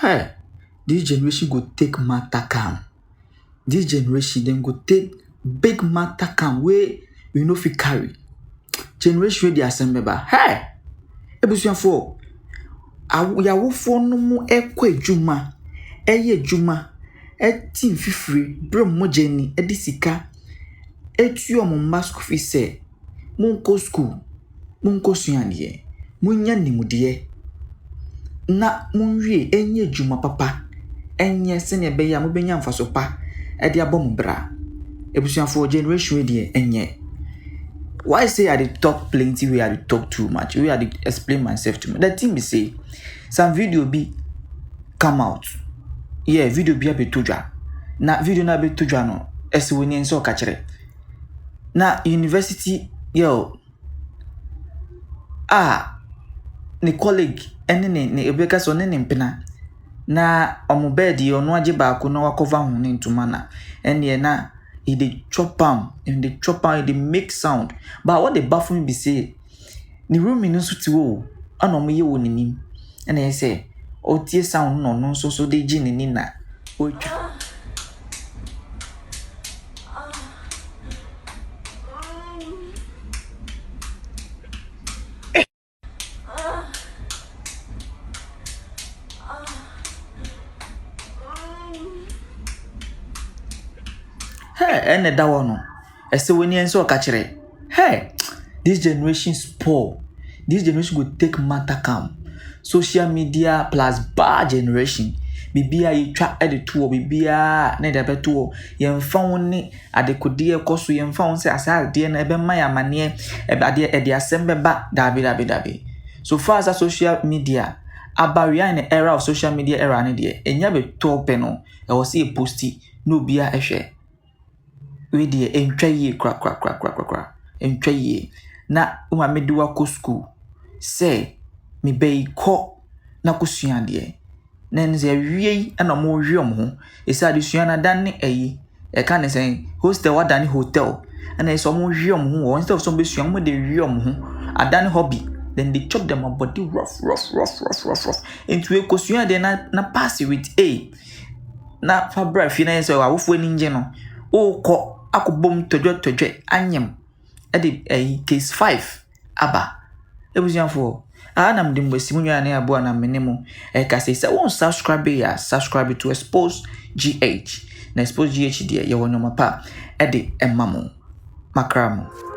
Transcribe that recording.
Hey, this generation go take matter calm. This generation them go take big matter calm where we no fit carry. Generation wey dey assemble ba. Hey, ebusuafo. Yawofo no mu ekɔ adwuma. Eye adwuma. Eti mfifiri bro mogeni edi sika. Etu omo mma school fees say monko school. Monko suadeɛ. Munya nimudeɛ. Na munwie enye adwuma papa. Enye sene be ya mobenya mfaso pa. Edi abom bra. Ebusuafo generation wey dey enye. Why say I dey talk plenty way I dey talk too much? Way I dey explain myself too much. The thing be say some video be come out. Yeah, video be abetudwa. Na video na abetudwa no. Esi woni enso ka kire. Na university yo ne colleague ene ne ebeka so ne mpena na omobedi ono age baako na wakova ho ne ntuma na ene na he dey chop am and the chopper he dey make sound. But what the baffle me be say the room no so ti wo ana mo ye wo ninim ene ye say o tie sound no so dey gi ni na o twa ene da wono ese woni enso ka kire. Hey, this generation spoil. This generation go take matter calm. Social media plus bad generation. Bibia yi twa edituo bibia na de betuo yemfa woni adekode ekoso yemfa won se asade na ebe ma ya mane ade ede asembe ba dabi. So far as social media we are in the era of social media era ne de enya be top no e wo se posti no bia ehwe we de entwa yi kra entwa yi na uma meduwa ko school say me be ko na ko sua de na nze wie na mo wie ho esa de sua na dan ne ayi e ka ne say hostel wa dan hotel na eso mo wie ho instead of some be sua mo de wie ho adan hobby. Then they chop them up body rough. Into a kosua de na pass with a na fabra finance so awofo ninje no o ko akobom todwe anyem e de case 5 aba ebusianfo anam de mbesi munwa na abo na menemu e ka say won subscribe to Xposed GH na Xposed GH de ye wonyo mapa e de emamo makramo.